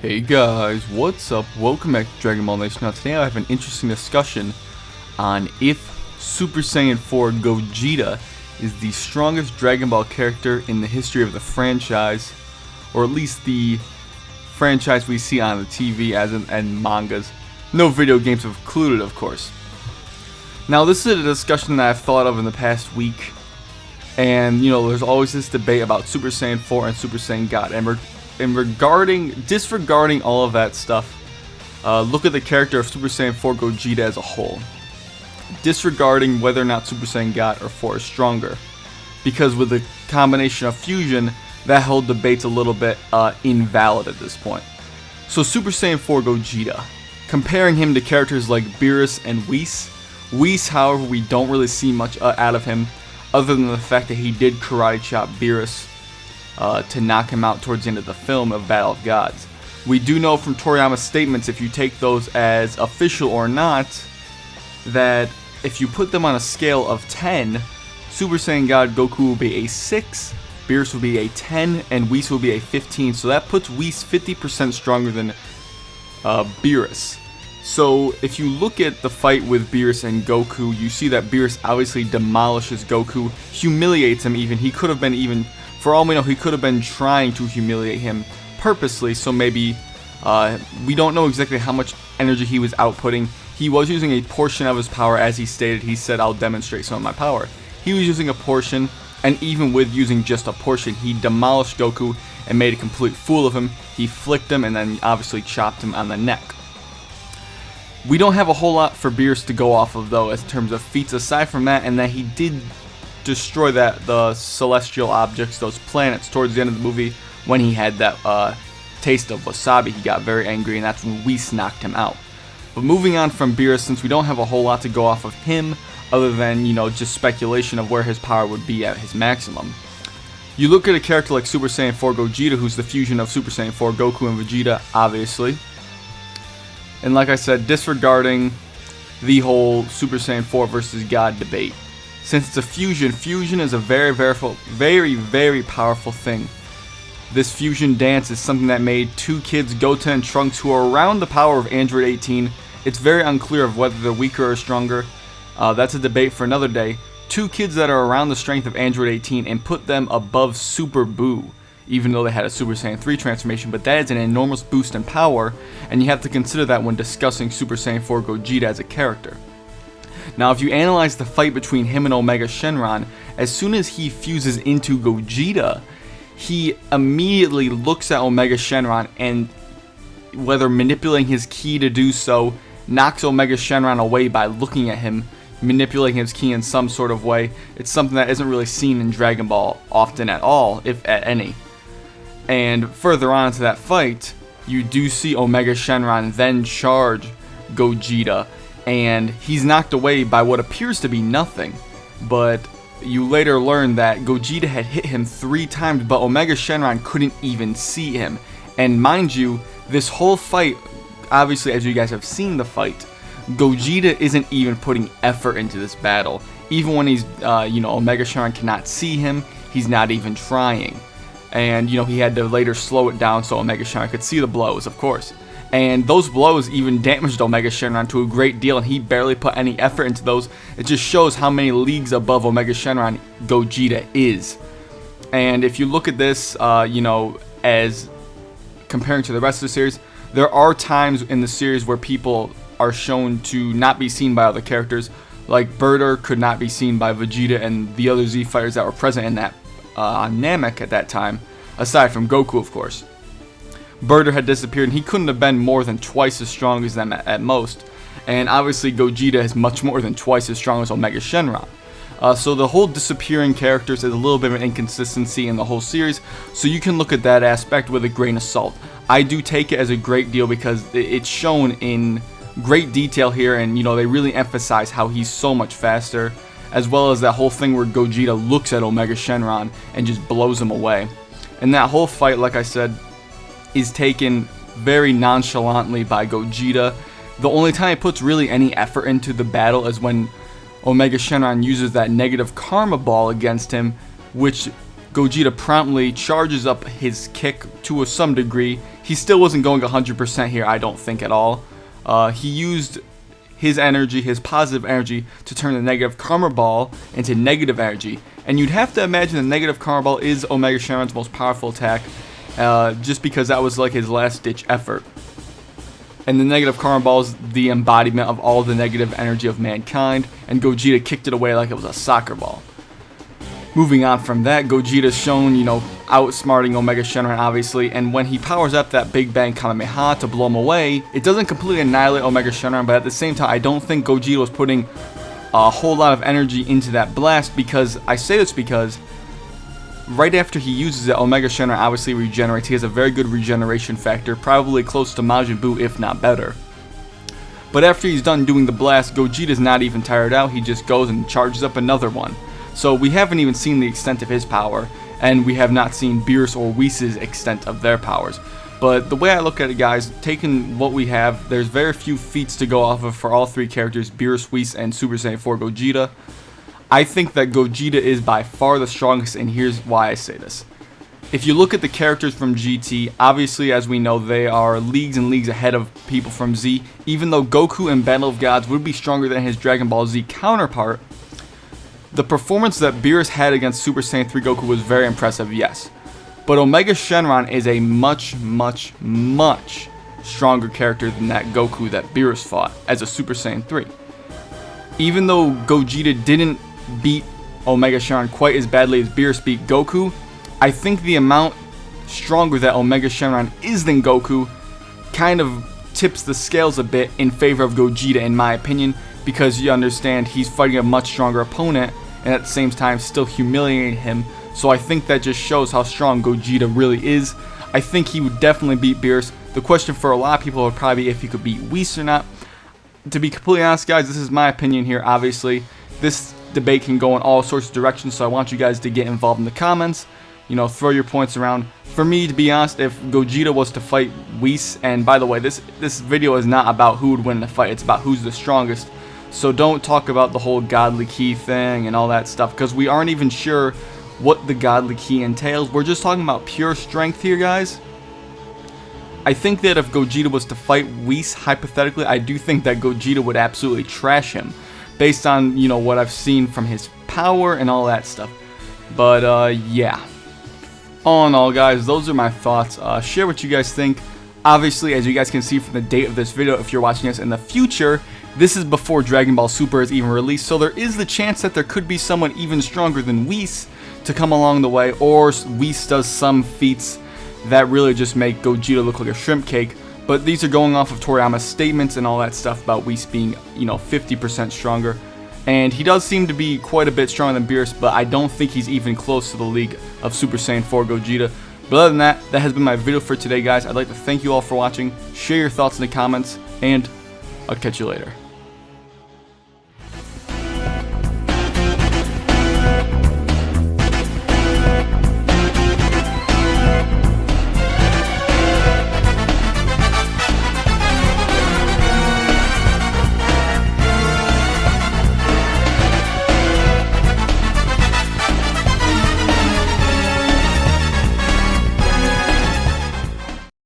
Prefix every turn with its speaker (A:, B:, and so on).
A: Hey guys, what's up? Welcome back to Dragon Ball Nation. Now today I have an interesting discussion on if Super Saiyan 4 Gogeta is the strongest Dragon Ball character in the history of the franchise, or at least the franchise we see on the TV and mangas. No video games included, of course. Now this is a discussion that I've thought of in the past week, and there's always this debate about Super Saiyan 4 and Super Saiyan God, and disregarding all of that stuff, look at the character of Super Saiyan 4 Gogeta as a whole. Disregarding whether or not Super Saiyan God or 4 is stronger, because with the combination of fusion, that whole debate's a little bit invalid at this point. So Super Saiyan 4 Gogeta, comparing him to characters like Beerus and Whis. Whis, however, we don't really see much out of him, other than the fact that he did karate chop Beerus to knock him out towards the end of the film of Battle of Gods. We do know from Toriyama's statements, if you take those as official or not, that if you put them on a scale of 10, Super Saiyan God Goku will be a 6, Beerus will be a 10, and Whis will be a 15. So that puts Whis 50% stronger than Beerus. So if you look at the fight with Beerus and Goku, you see that Beerus obviously demolishes Goku, humiliates him even. He could have been for all we know, he could have been trying to humiliate him purposely, so maybe we don't know exactly how much energy he was outputting. He was using a portion of his power, as he stated. He said, "I'll demonstrate some of my power." He was using a portion, and even with using just a portion, he demolished Goku and made a complete fool of him. He flicked him and then obviously chopped him on the neck. We don't have a whole lot for Beerus to go off of, though, in terms of feats aside from that, and that he did destroy the celestial objects, those planets, towards the end of the movie when he had that taste of wasabi. He got very angry, and that's when Whis knocked him out. But moving on from Beerus, since we don't have a whole lot to go off of him, other than just speculation of where his power would be at his maximum. You look at a character like Super Saiyan 4 Gogeta, who's the fusion of Super Saiyan 4 Goku and Vegeta, obviously. And like I said, disregarding the whole Super Saiyan 4 versus God debate. Since it's a fusion is a very, very powerful thing. This fusion dance is something that made two kids, Gogeta and Trunks, who are around the power of Android 18. It's very unclear of whether they're weaker or stronger. That's a debate for another day. Two kids that are around the strength of Android 18 and put them above Super Buu, even though they had a Super Saiyan 3 transformation, but that is an enormous boost in power, and you have to consider that when discussing Super Saiyan 4 Gogeta as a character. Now, if you analyze the fight between him and Omega Shenron, as soon as he fuses into Gogeta, he immediately looks at Omega Shenron and, whether manipulating his ki to do so, knocks Omega Shenron away by looking at him, manipulating his ki in some sort of way. It's something that isn't really seen in Dragon Ball often at all, if at any. And further on into that fight, you do see Omega Shenron then charge Gogeta, and he's knocked away by what appears to be nothing, but you later learn that Gogeta had hit him 3 times, but Omega Shenron couldn't even see him. And mind you, this whole fight, obviously as you guys have seen the fight, Gogeta isn't even putting effort into this battle. Even when he's, Omega Shenron cannot see him, he's not even trying. And, he had to later slow it down so Omega Shenron could see the blows, of course. And those blows even damaged Omega Shenron to a great deal, and he barely put any effort into those. It just shows how many leagues above Omega Shenron Gogeta is. And if you look at this, as comparing to the rest of the series, there are times in the series where people are shown to not be seen by other characters. Like Beerus could not be seen by Vegeta and the other Z fighters that were present in that on Namek at that time, aside from Goku, of course. Beerus had disappeared, and he couldn't have been more than twice as strong as them at most. And obviously Gogeta is much more than twice as strong as Omega Shenron. So the whole disappearing characters is a little bit of an inconsistency in the whole series, so you can look at that aspect with a grain of salt. I do take it as a great deal because it's shown in great detail here, and they really emphasize how he's so much faster, as well as that whole thing where Gogeta looks at Omega Shenron and just blows him away. And that whole fight, like I said, is taken very nonchalantly by Gogeta. The only time he puts really any effort into the battle is when Omega Shenron uses that negative karma ball against him, which Gogeta promptly charges up his kick to some degree. He still wasn't going 100% here, I don't think at all. He used his energy, his positive energy, to turn the negative karma ball into negative energy. And you'd have to imagine the negative karma ball is Omega Shenron's most powerful attack, just because that was like his last ditch effort. And the negative karma ball is the embodiment of all the negative energy of mankind, and Gogeta kicked it away like it was a soccer ball. Moving on from that, Gogeta's shown, outsmarting Omega Shenron, obviously, and when he powers up that Big Bang Kamehameha to blow him away, it doesn't completely annihilate Omega Shenron, but at the same time, I don't think Gogeta was putting a whole lot of energy into that blast, because, I say this because, right after he uses it, Omega Shenron obviously regenerates. He has a very good regeneration factor, probably close to Majin Buu, if not better. But after he's done doing the blast, Gogeta's not even tired out, he just goes and charges up another one. So we haven't even seen the extent of his power, and we have not seen Beerus or Whis' extent of their powers. But the way I look at it, guys, taking what we have, there's very few feats to go off of for all three characters, Beerus, Whis, and Super Saiyan 4 Gogeta. I think that Gogeta is by far the strongest, and here's why I say this. If you look at the characters from GT, obviously, as we know, they are leagues and leagues ahead of people from Z. Even though Goku in Battle of Gods would be stronger than his Dragon Ball Z counterpart, the performance that Beerus had against Super Saiyan 3 Goku was very impressive, yes. But Omega Shenron is a much, much, much stronger character than that Goku that Beerus fought as a Super Saiyan 3. Even though Gogeta didn't beat Omega Shenron quite as badly as Beerus beat Goku, I think the amount stronger that Omega Shenron is than Goku kind of tips the scales a bit in favor of Gogeta, in my opinion, because you understand he's fighting a much stronger opponent and at the same time still humiliating him. So I think that just shows how strong Gogeta really is. I think he would definitely beat Beerus. The question for a lot of people would probably be if he could beat Whis or not. To be completely honest, guys, this is my opinion here, obviously. This debate can go in all sorts of directions, so I want you guys to get involved in the comments. Throw your points around. For me, to be honest, if Gogeta was to fight Whis, and by the way, this video is not about who would win the fight, it's about who's the strongest. So don't talk about the whole godly key thing and all that stuff, because we aren't even sure what the godly key entails. We're just talking about pure strength here, guys. I think that if Gogeta was to fight Whis, hypothetically, I do think that Gogeta would absolutely trash him, based on, what I've seen from his power and all that stuff. But, yeah. All in all, guys, those are my thoughts. Share what you guys think. Obviously, as you guys can see from the date of this video, if you're watching this in the future, this is before Dragon Ball Super is even released, so there is the chance that there could be someone even stronger than Whis to come along the way, or Whis does some feats that really just make Gogeta look like a shrimp cake. But these are going off of Toriyama's statements and all that stuff about Whis being, 50% stronger. And he does seem to be quite a bit stronger than Beerus, but I don't think he's even close to the league of Super Saiyan 4 Gogeta. But other than that, that has been my video for today, guys. I'd like to thank you all for watching. Share your thoughts in the comments, and I'll catch you later.